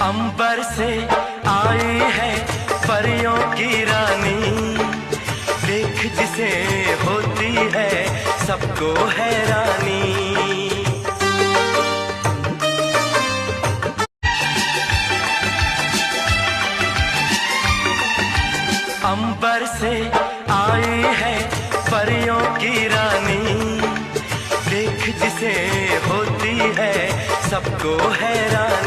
अंबर से आई है परियों की रानी, देख जिसे होती है सबको हैरानी। अंबर से आई है परियों की रानी, देख जिसे होती है सबको हैरानी।